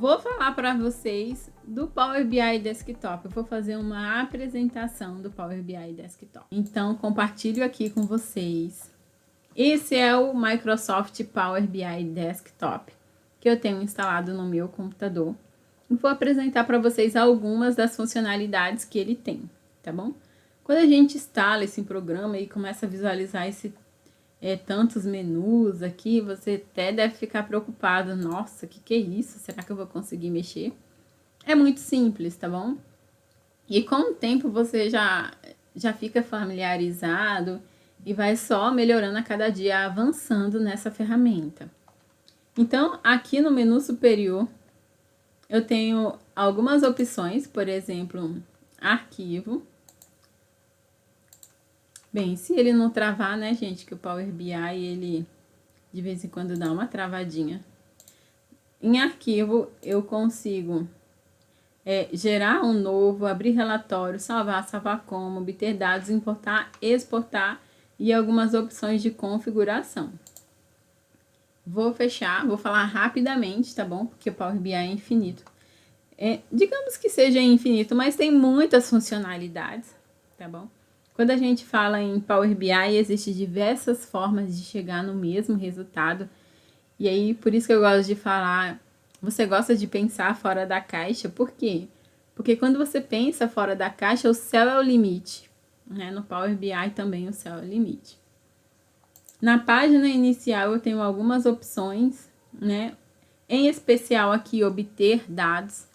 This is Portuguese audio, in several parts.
Vou falar para vocês do Power BI Desktop. Eu vou fazer uma apresentação do Power BI Desktop. Então, compartilho aqui com vocês. Esse é o Microsoft Power BI Desktop, que eu tenho instalado no meu computador. E vou apresentar para vocês algumas das funcionalidades que ele tem, tá bom? Quando a gente instala esse programa e começa a visualizar tantos menus aqui, você até deve ficar preocupado. Nossa, que é isso? Será que eu vou conseguir mexer? É muito simples, tá bom? E com o tempo você já fica familiarizado e vai só melhorando a cada dia, avançando nessa ferramenta. Então, aqui no menu superior, eu tenho algumas opções, por exemplo, arquivo. Bem, se ele não travar, né, gente, que o Power BI, ele de vez em quando dá uma travadinha. Em arquivo, eu consigo gerar um novo, abrir relatório, salvar como, obter dados, importar, exportar e algumas opções de configuração. Vou fechar, vou falar rapidamente, tá bom? Porque o Power BI é infinito. Digamos que seja infinito, mas tem muitas funcionalidades, tá bom? Quando a gente fala em Power BI, existem diversas formas de chegar no mesmo resultado. E aí, por isso que eu gosto de falar, você gosta de pensar fora da caixa. Por quê? Porque quando você pensa fora da caixa, o céu é o limite, né? No Power BI também o céu é o limite. Na página inicial eu tenho algumas opções, né? Em especial aqui, obter dados.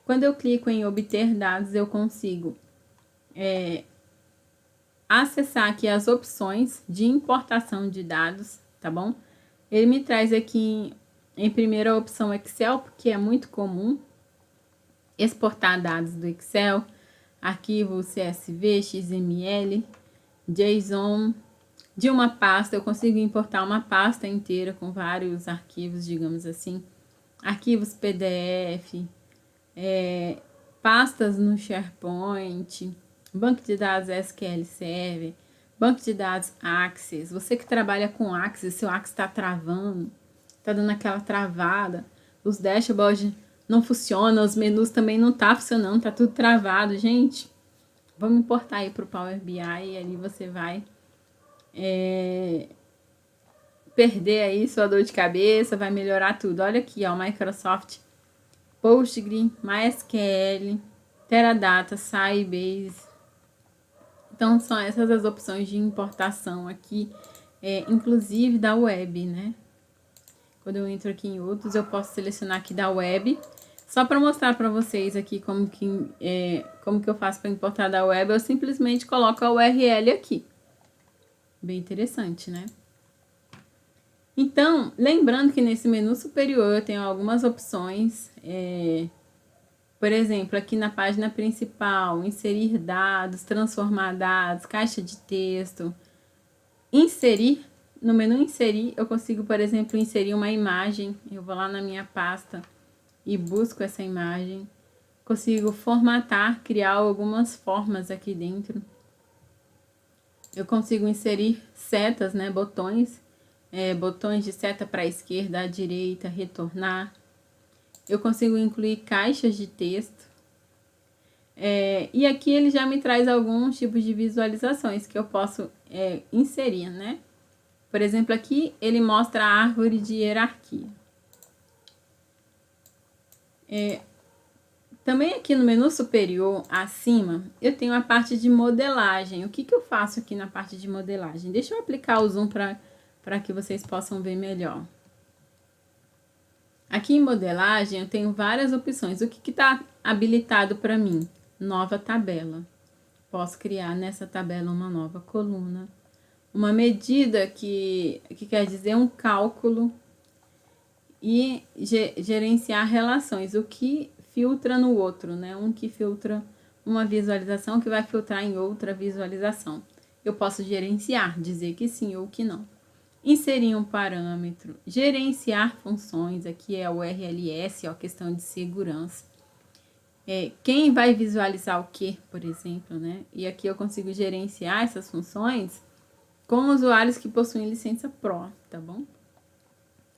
Quando eu clico em obter dados, eu consigo acessar aqui as opções de importação de dados, tá bom? Ele me traz aqui em primeira opção Excel, porque é muito comum exportar dados do Excel, arquivo CSV, XML, JSON. De uma pasta, eu consigo importar uma pasta inteira com vários arquivos, digamos assim. Arquivos PDF, pastas no SharePoint, banco de dados SQL Server, banco de dados Access. Você que trabalha com Access, seu Access está travando, está dando aquela travada, os dashboards não funcionam, os menus também não tá funcionando, tá tudo travado. Gente, vamos importar aí para o Power BI e ali você vai perder aí sua dor de cabeça, vai melhorar tudo. Olha aqui, ó, Microsoft Postgre, MySQL, Teradata, Sybase. Então, são essas as opções de importação aqui, inclusive da web, né? Quando eu entro aqui em outros, eu posso selecionar aqui da web. Só para mostrar para vocês aqui como que eu faço para importar da web, eu simplesmente coloco a URL aqui. Bem interessante, né? Então, lembrando que nesse menu superior eu tenho algumas opções. Por exemplo, aqui na página principal, inserir dados, transformar dados, caixa de texto, inserir. No menu inserir, eu consigo, por exemplo, inserir uma imagem. Eu vou lá na minha pasta e busco essa imagem. Consigo formatar, criar algumas formas aqui dentro. Eu consigo inserir setas, né, botões. Botões de seta para a esquerda, à direita, retornar. Eu consigo incluir caixas de texto. E aqui ele já me traz alguns tipos de visualizações que eu posso inserir, né? Por exemplo, aqui ele mostra a árvore de hierarquia. Também aqui no menu superior, acima, eu tenho a parte de modelagem. O que eu faço aqui na parte de modelagem? Deixa eu aplicar o zoom para que vocês possam ver melhor. Aqui em modelagem eu tenho várias opções. O que está habilitado para mim? Nova tabela. Posso criar nessa tabela uma nova coluna. Uma medida que quer dizer um cálculo. E gerenciar relações. O que filtra no outro, né? Um que filtra uma visualização que vai filtrar em outra visualização. Eu posso gerenciar, dizer que sim ou que não. Inserir um parâmetro, gerenciar funções, aqui é o RLS, ó, questão de segurança. Quem vai visualizar o que, por exemplo, né? E aqui eu consigo gerenciar essas funções com usuários que possuem licença Pro, tá bom?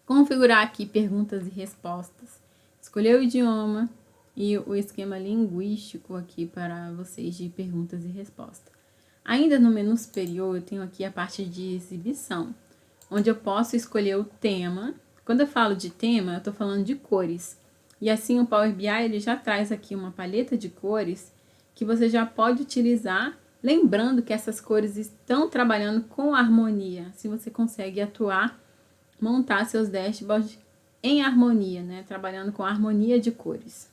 Configurar aqui perguntas e respostas, escolher o idioma e o esquema linguístico aqui para vocês de perguntas e respostas. Ainda no menu superior, eu tenho aqui a parte de exibição, onde eu posso escolher o tema. Quando eu falo de tema, eu estou falando de cores. E assim o Power BI ele já traz aqui uma paleta de cores que você já pode utilizar, lembrando que essas cores estão trabalhando com harmonia. Se você consegue atuar, montar seus dashboards em harmonia, né? Trabalhando com harmonia de cores.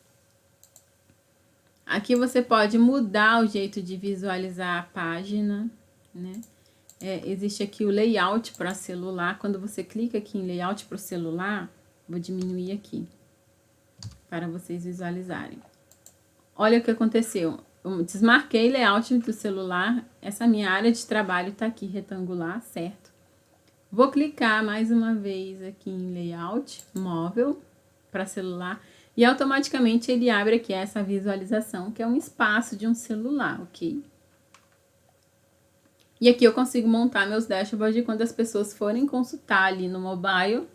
Aqui você pode mudar o jeito de visualizar a página, né? Existe aqui o layout para celular. Quando você clica aqui em layout para o celular, vou diminuir aqui para vocês visualizarem. Olha o que aconteceu. Eu desmarquei layout do celular. Essa minha área de trabalho está aqui retangular, certo? Vou clicar mais uma vez aqui em layout móvel para celular. E automaticamente ele abre aqui essa visualização, que é um espaço de um celular, ok? E aqui eu consigo montar meus dashboards e quando as pessoas forem consultar ali no mobile,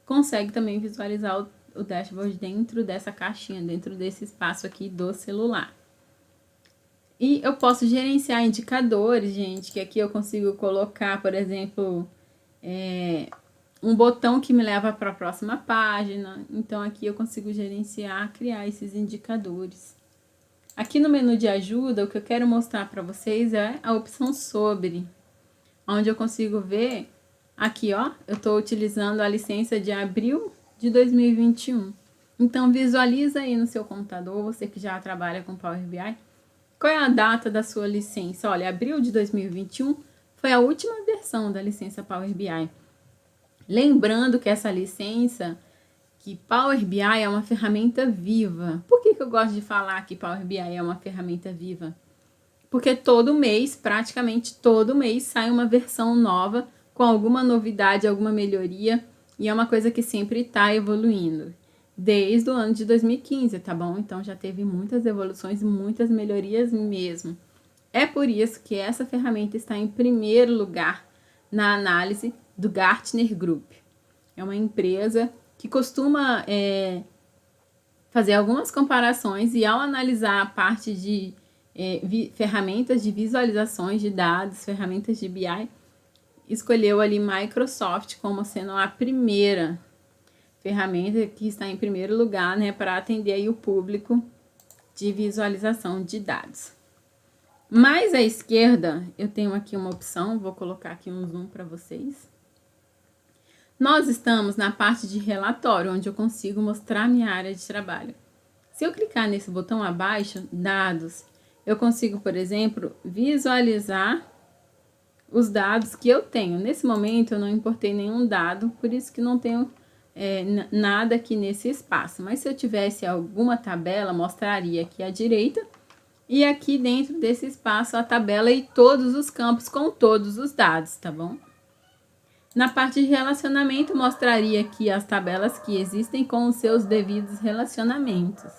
consegue também visualizar o dashboard dentro dessa caixinha, dentro desse espaço aqui do celular. E eu posso gerenciar indicadores, gente, que aqui eu consigo colocar, por exemplo, um botão que me leva para a próxima página. Então, aqui eu consigo gerenciar, criar esses indicadores. Aqui no menu de ajuda, o que eu quero mostrar para vocês é a opção sobre, onde eu consigo ver, aqui ó, eu estou utilizando a licença de abril de 2021. Então, visualiza aí no seu computador, você que já trabalha com Power BI, qual é a data da sua licença? Olha, abril de 2021 foi a última versão da licença Power BI. Lembrando que essa licença, que Power BI é uma ferramenta viva. Por que eu gosto de falar que Power BI é uma ferramenta viva? Porque todo mês, praticamente todo mês, sai uma versão nova com alguma novidade, alguma melhoria. E é uma coisa que sempre está evoluindo. Desde o ano de 2015, tá bom? Então já teve muitas evoluções, muitas melhorias mesmo. É por isso que essa ferramenta está em primeiro lugar na análise do Gartner Group. É uma empresa que costuma fazer algumas comparações e ao analisar a parte de ferramentas de visualizações de dados, ferramentas de BI, escolheu ali Microsoft como sendo a primeira ferramenta que está em primeiro lugar, né, para atender aí o público de visualização de dados. Mais à esquerda, eu tenho aqui uma opção, vou colocar aqui um zoom para vocês. Nós estamos na parte de relatório, onde eu consigo mostrar minha área de trabalho. Se eu clicar nesse botão abaixo, dados, eu consigo, por exemplo, visualizar os dados que eu tenho. Nesse momento, eu não importei nenhum dado, por isso que não tenho nada aqui nesse espaço. Mas se eu tivesse alguma tabela, mostraria aqui à direita. E aqui dentro desse espaço, a tabela e todos os campos com todos os dados, tá bom? Na parte de relacionamento, mostraria aqui as tabelas que existem com os seus devidos relacionamentos.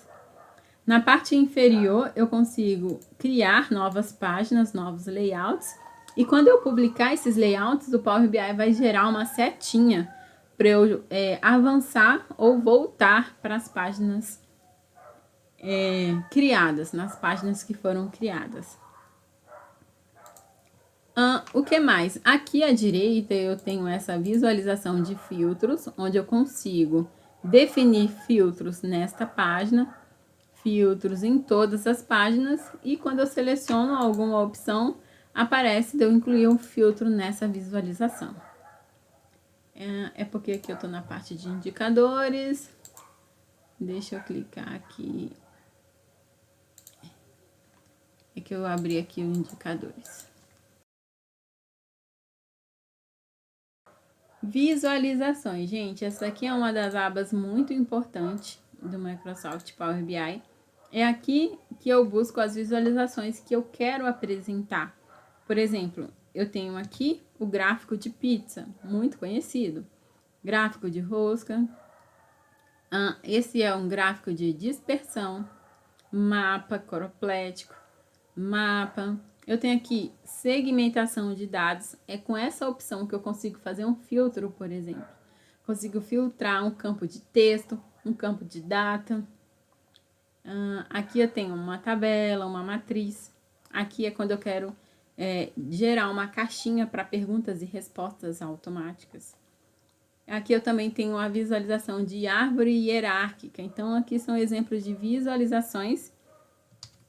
Na parte inferior, eu consigo criar novas páginas, novos layouts. E quando eu publicar esses layouts, o Power BI vai gerar uma setinha para eu avançar ou voltar para as páginas criadas, nas páginas que foram criadas. O que mais? Aqui à direita eu tenho essa visualização de filtros, onde eu consigo definir filtros nesta página, filtros em todas as páginas, e quando eu seleciono alguma opção, aparece de eu incluir um filtro nessa visualização. Porque aqui eu estou na parte de indicadores. Deixa eu clicar aqui. É que eu abri aqui os indicadores. Visualizações, gente, essa aqui é uma das abas muito importantes do Microsoft Power BI. É aqui que eu busco as visualizações que eu quero apresentar. Por exemplo, eu tenho aqui o gráfico de pizza, muito conhecido. Gráfico de rosca. Esse é um gráfico de dispersão, mapa coroplético, mapa. Eu tenho aqui segmentação de dados. É com essa opção que eu consigo fazer um filtro, por exemplo. consigo filtrar um campo de texto, um campo de data. Aqui eu tenho uma tabela, uma matriz. Aqui é quando eu quero gerar uma caixinha para perguntas e respostas automáticas. Aqui eu também tenho a visualização de árvore hierárquica. Então, aqui são exemplos de visualizações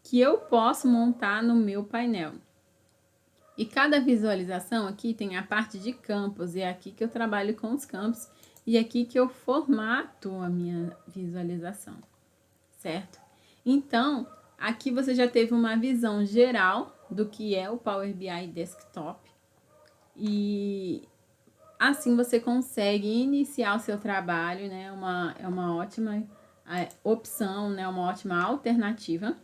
que eu posso montar no meu painel. E cada visualização aqui tem a parte de campos, e é aqui que eu trabalho com os campos, e é aqui que eu formato a minha visualização, certo? Então, aqui você já teve uma visão geral do que é o Power BI Desktop, e assim você consegue iniciar o seu trabalho, né? É uma ótima opção, né? Uma ótima alternativa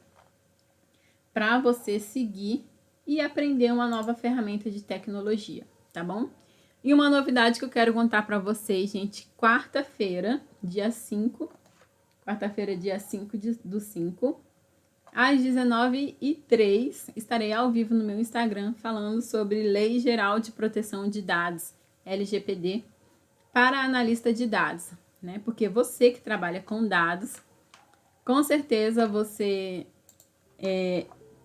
para você seguir e aprender uma nova ferramenta de tecnologia, tá bom? E uma novidade que eu quero contar para vocês, gente, quarta-feira, dia 5 do 5, às 19h03, estarei ao vivo no meu Instagram falando sobre Lei Geral de Proteção de Dados, LGPD, para analista de dados, né? Porque você que trabalha com dados, com certeza você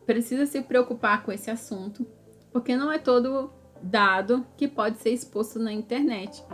precisa se preocupar com esse assunto, porque não é todo dado que pode ser exposto na internet.